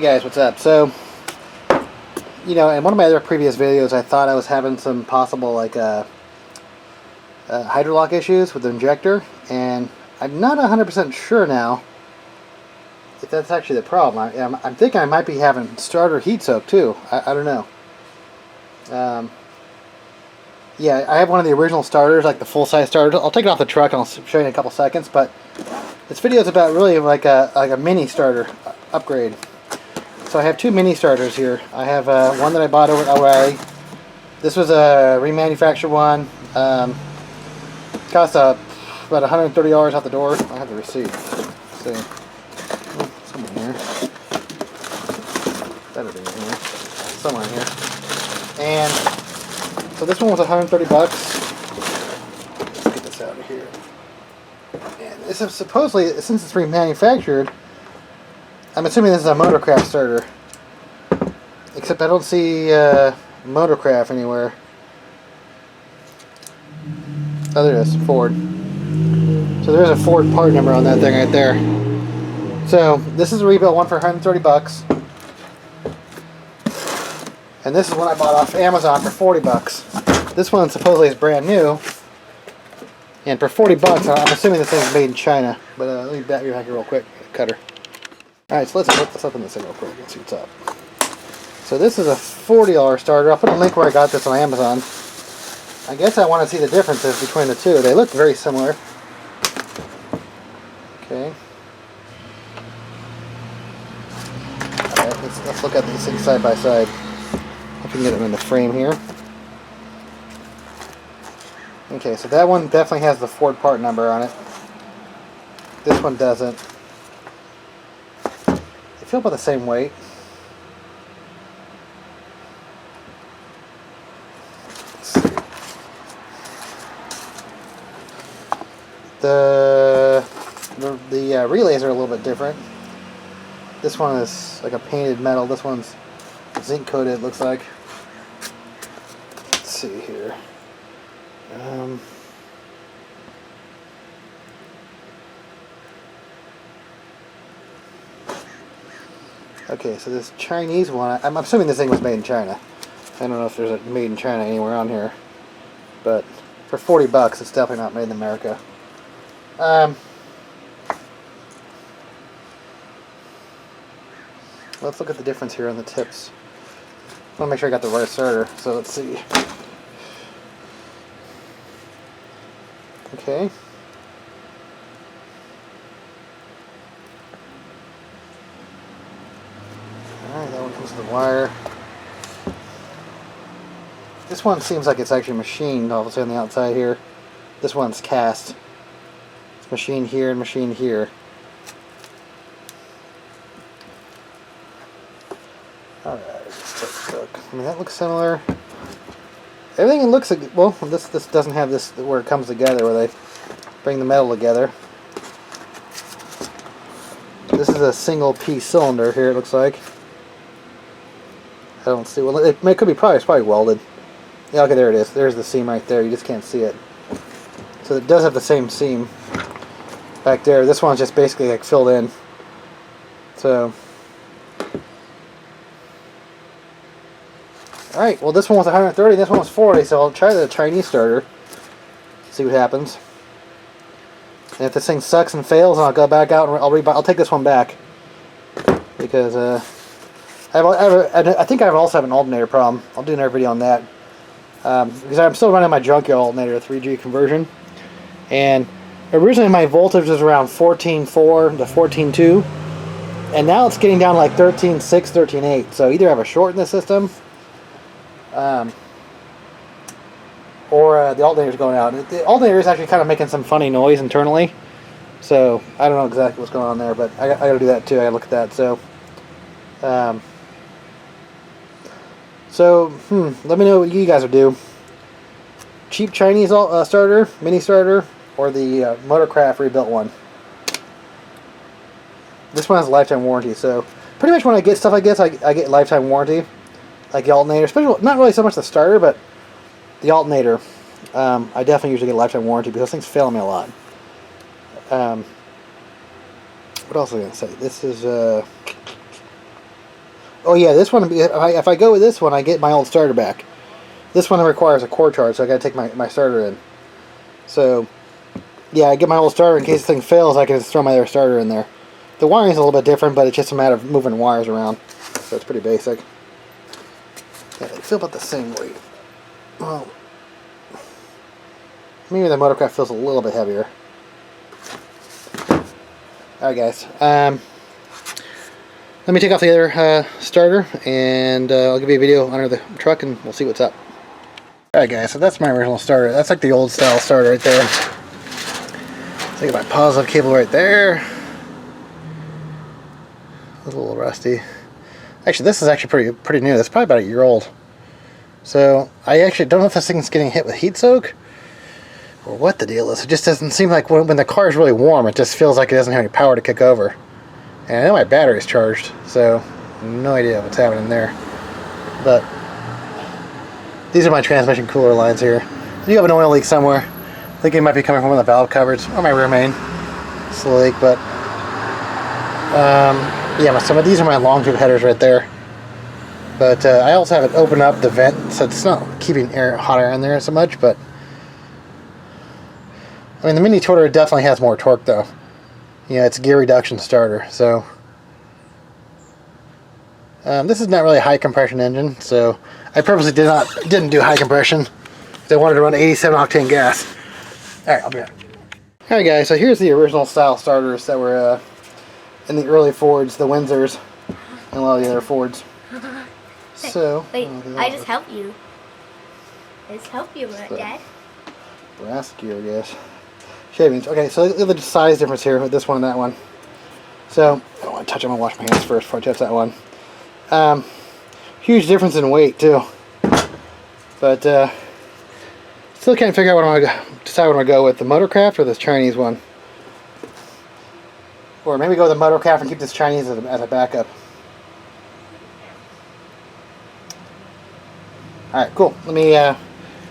guys, what's up? So, in one of my other previous videos, I thought I was having some possible hydrolock issues with the injector, and I'm not 100% sure now if that's actually the problem. I'm thinking I might be having starter heat soak too. I don't know. Yeah, I have one of the original starters, like the full-size starters. I'll take it off the truck and I'll show you in a couple seconds, but this video is about really like a mini starter upgrade. So I have two mini starters here. I have one that I bought over at O'Reilly. This was a remanufactured one. Cost about $130 out the door. I have the receipt. Let's see. Oh, somewhere in here. Better be in here. Somewhere in here. And so this one was 130 bucks. Let's get this out of here. And this is supposedly, since it's remanufactured, I'm assuming this is a Motorcraft starter. Except I don't see Motorcraft anywhere. Oh, there it is, Ford. So there's a Ford part number on that thing right there. So this is a rebuilt one for 130 bucks. And this is one I bought off Amazon for 40 bucks. This one supposedly is brand new. And for 40 bucks, I'm assuming this thing's made in China. But let me back you back here real quick. Cutter. Alright, so let's put this up in this thing real quick and see what's up. So this is a $40 starter. I'll put a link where I got this on Amazon. I guess I want to see the differences between the two. They look very similar. Okay. Alright, let's look at these things side by side. If we can get them in the frame here. Okay, so that one definitely has the Ford part number on it. This one doesn't. They feel about the same weight. Let's see. The relays are a little bit different. This one is like a painted metal. This one's zinc coated, it looks like. Let's see here. Okay, so this Chinese one, I'm assuming this thing was made in China. I don't know if there's a made in China anywhere on here, but for 40 bucks, it's definitely not made in America. Let's look at the difference here on the tips. I want to make sure I got the right starter, so let's see. Okay. Alright, that one comes with the wire. This one seems like it's actually machined, obviously, on the outside here. This one's cast. It's machined here and machined here. Alright, let's take a look. I mean, that looks similar. Everything looks like, well, this doesn't have this where it comes together, where they bring the metal together. This is a single piece cylinder here, it looks like. I don't see, well, it could be it's probably welded. Yeah, okay, there it is. There's the seam right there, you just can't see it. So it does have the same seam back there. This one's just basically like filled in. So, alright, well this one was 130, this one was 40, so I'll try the Chinese starter. See what happens. And if this thing sucks and fails, I'll go back out and I'll take this one back. Because I think I also have an alternator problem. I'll do another video on that. Because I'm still running my junkyard alternator, 3G conversion. And originally my voltage was around 14.4 to 14.2. And now it's getting down to like 13.6, 13.8. So either I have a short in the system, or the alternator's going out. The alternator is actually kind of making some funny noise internally. So I don't know exactly what's going on there, but I got to do that too. I got to look at that. So, let me know what you guys would do. Cheap Chinese starter, mini starter, or the Motorcraft rebuilt one. This one has a lifetime warranty, so pretty much when I get stuff like this, I get lifetime warranty. Like the alternator, especially, not really so much the starter, but the alternator. I definitely usually get a lifetime warranty because those things fail me a lot. What else was I going to say? This is, Oh yeah, this one, if I go with this one, I get my old starter back. This one requires a core charge, so I gotta take my starter in. So, yeah, I get my old starter in case this thing fails, I can just throw my other starter in there. The wiring's a little bit different, but it's just a matter of moving wires around. So it's pretty basic. Yeah, they feel about the same weight. Well, maybe the Motorcraft feels a little bit heavier. Alright guys, let me take off the other starter, and I'll give you a video under the truck and we'll see what's up. Alright guys, so that's my original starter. That's like the old style starter right there. So I got my positive cable right there. It's a little rusty. Actually, this is actually pretty new. It's probably about a year old. So I actually don't know if this thing's getting hit with heat soak or what the deal is. It just doesn't seem like when the car is really warm, it just feels like it doesn't have any power to kick over. And I know my battery's charged, so no idea what's happening there. But these are my transmission cooler lines here. I do have an oil leak somewhere. I think it might be coming from one of the valve covers or my rear main. It's a leak, but yeah, some of these are my long tube headers right there. But I also have it open up the vent, so it's not keeping hot air in there so much. But I mean, the Mini Tortor definitely has more torque though. You know, it's a gear reduction starter, so this is not really a high compression engine, so I purposely didn't do high compression because I wanted to run 87 octane gas. All right, I'll be back. All right, guys. So here's the original style starters that were in the early Fords, the Windsors, and a lot of the other Fords. So wait, I just help you. I just help you, Dad. Brass gear, I guess. Shavings. Okay, so look at the size difference here with this one and that one. So I don't want to touch them. I'll wash my hands first before I touch that one. Huge difference in weight too. But still can't figure out what I'm gonna go with, the Motorcraft or this Chinese one. Or maybe go with the Motorcraft and keep this Chinese as a backup. Alright, cool. Let me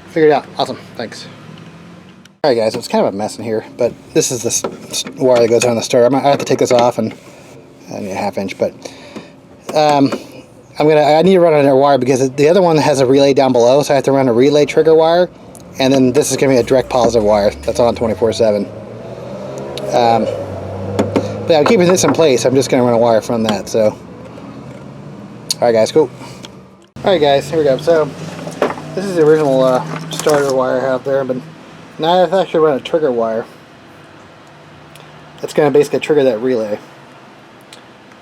figure it out. Awesome. Thanks. Alright guys, so it's kind of a mess in here, but this is this wire that goes on the starter. I have to take this off, and I need a 1/2 inch, but I need to run another wire because the other one has a relay down below, so I have to run a relay trigger wire, and then this is going to be a direct positive wire that's on 24/7. But I'm keeping this in place. I'm just going to run a wire from that. So, alright guys, cool. Alright guys, here we go. So this is the original starter wire I have there, but now I have to actually run a trigger wire. It's going to basically trigger that relay.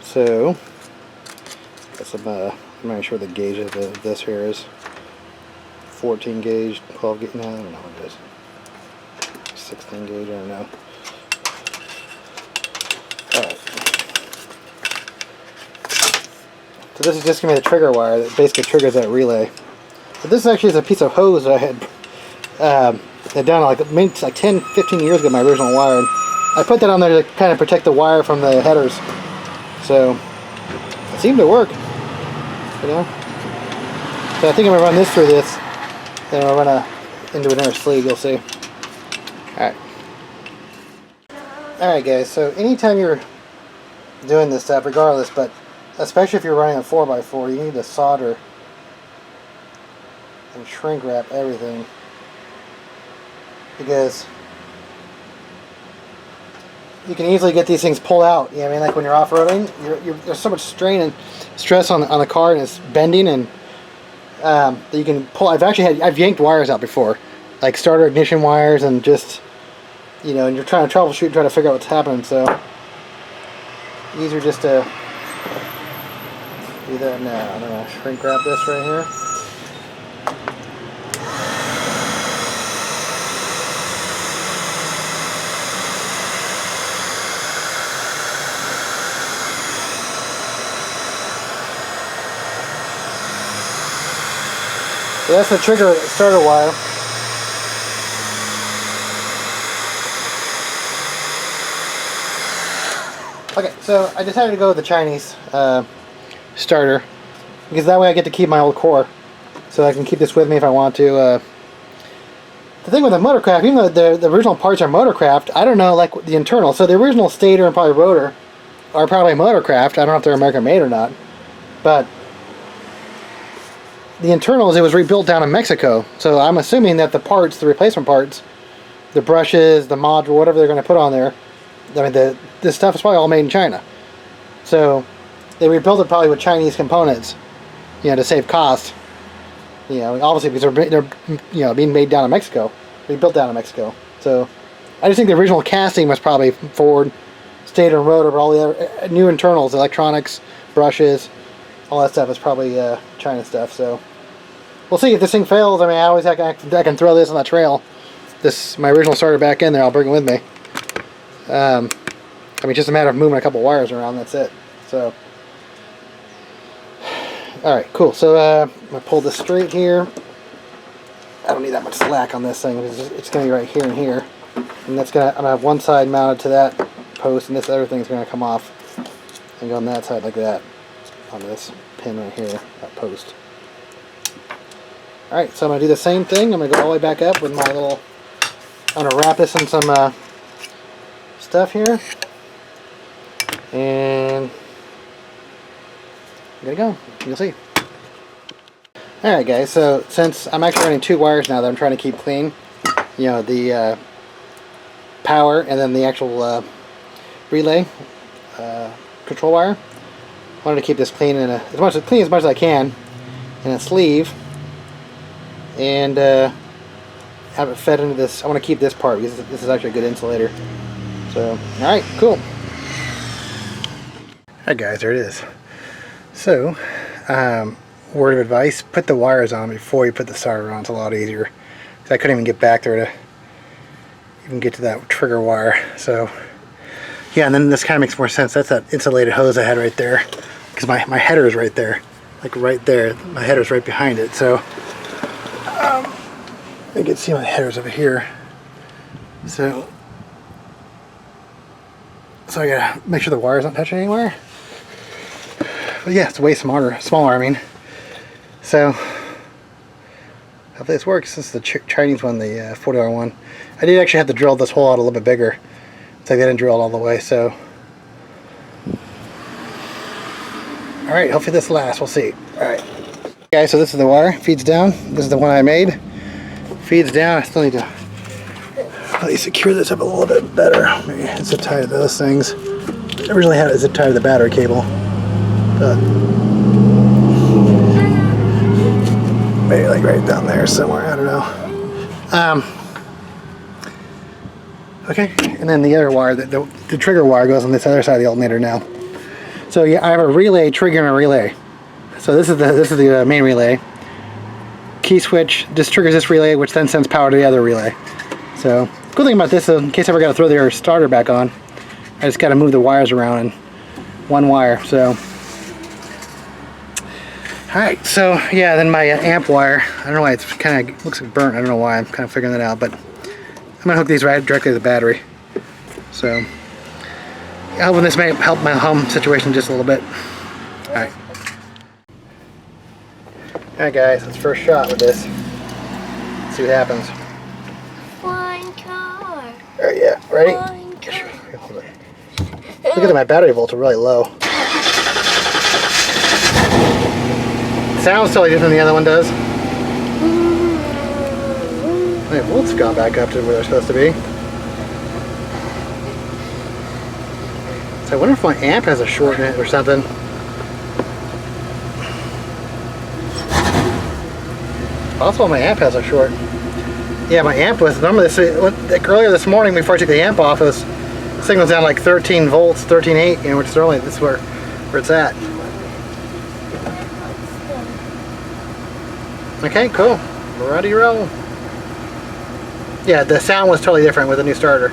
So, got some, I'm not sure what the gauge of this here is. 14 gauge, 12 gauge, no, I don't know what it is. 16 gauge, I don't know. Alright. So this is just going to be the trigger wire that basically triggers that relay. But this actually is a piece of hose that I had done like 10, 15 years ago, my original wire. And I put that on there to kind of protect the wire from the headers. So it seemed to work, you know. So I think I'm going to run this through this. Then I'll run into an inner sleeve, you'll see. Alright. Alright guys, so anytime you're doing this stuff, regardless, but especially if you're running a 4x4, you need to solder and shrink wrap everything. Because you can easily get these things pulled out. You know what I mean? Like when you're off-roading, there's so much strain and stress on the car, and it's bending, and that you can pull. I've yanked wires out before, like starter ignition wires, and just, you know, and you're trying to troubleshoot and try to figure out what's happening. So easier just to do that now. I'm gonna shrink wrap this right here. So that's the trigger starter wire. Okay, so I decided to go with the Chinese starter because that way I get to keep my old core, so I can keep this with me if I want to. The thing with the Motorcraft, even though the original parts are Motorcraft, I don't know, like the internal. So the original stator and probably rotor are probably Motorcraft. I don't know if they're American made or not, but the internals, it was rebuilt down in Mexico. So I'm assuming that the parts, the replacement parts, the brushes, the module, whatever they're going to put on there, I mean, this stuff is probably all made in China. So they rebuilt it probably with Chinese components, you know, to save cost. You know, obviously because they're you know, being made down in Mexico, rebuilt down in Mexico. So I just think the original casting was probably Ford, stator and rotor, but all the other new internals, electronics, brushes, all that stuff is probably China stuff. So we'll see if this thing fails. I mean, I can throw this on the trail. My original starter back in there. I'll bring it with me. I mean, just a matter of moving a couple wires around. That's it. So, all right, cool. So I'm gonna pull this straight here. I don't need that much slack on this thing. It's gonna be right here and here, and I'm gonna have one side mounted to that post, and this other thing's gonna come off and go on that side like that on this pin right here, that post. All right, so I'm gonna do the same thing. I'm gonna go all the way back up with my little. I'm gonna wrap this in some stuff here, and I'm gonna go. You'll see. Alright guys, so since I'm actually running 2 wires now that I'm trying to keep clean, you know, the power and then the actual relay control wire, I wanted to keep this clean in as clean as I can in a sleeve, and have it fed into this. I want to keep this part because this is actually a good insulator. So, alright, cool. Alright guys, there it is. So, word of advice, put the wires on before you put the starter on. It's a lot easier. I couldn't even get back there to even get to that trigger wire. So, yeah, and then this kind of makes more sense. That's that insulated hose I had right there. Because my header is right there. Like right there. My header's right behind it. So, you can see my header's over here. So I gotta make sure the wire's not touching anywhere. But yeah, it's way smaller, I mean. So hopefully this works. This is the Chinese one, the $40 one. I did actually have to drill this hole out a little bit bigger. It's like they didn't drill it all the way, so. Alright, hopefully this lasts, we'll see. Alright. Guys, so this is the wire, feeds down. This is the one I made. Feeds down. I still need to really secure this up a little bit better. Maybe zip tie to those things. I originally had a zip tie to the battery cable, but maybe like right down there somewhere. I don't know. Okay, and then the other wire, the trigger wire goes on this other side of the alternator now. So yeah, I have a relay triggering a relay. So this is the main relay. Key switch just triggers this relay, which then sends power to the other relay. So, good thing about this is, in case I ever got to throw the starter back on, I just got to move the wires around in one wire. So, alright, so yeah, then my amp wire, I don't know why it's kind of looks like burnt, I don't know why, I'm kind of figuring that out, but I'm going to hook these right directly to the battery. So, hoping this may help my home situation just a little bit. Alright. Alright guys, let's first shot with this. Let's see what happens. Flying car. Alright, yeah, ready? Look at my battery volts are really low. Sounds totally different than the other one does. My volts have gone back up to where they're supposed to be. So I wonder if my amp has a short in it or something. Also, my amp has a short. Yeah, my amp was, remember this, like earlier this morning before I took the amp off, it was, signal's down like 13 volts, 13.8, you know, which is early, this is where it's at. Okay, cool. We're ready to roll. Yeah, the sound was totally different with the new starter.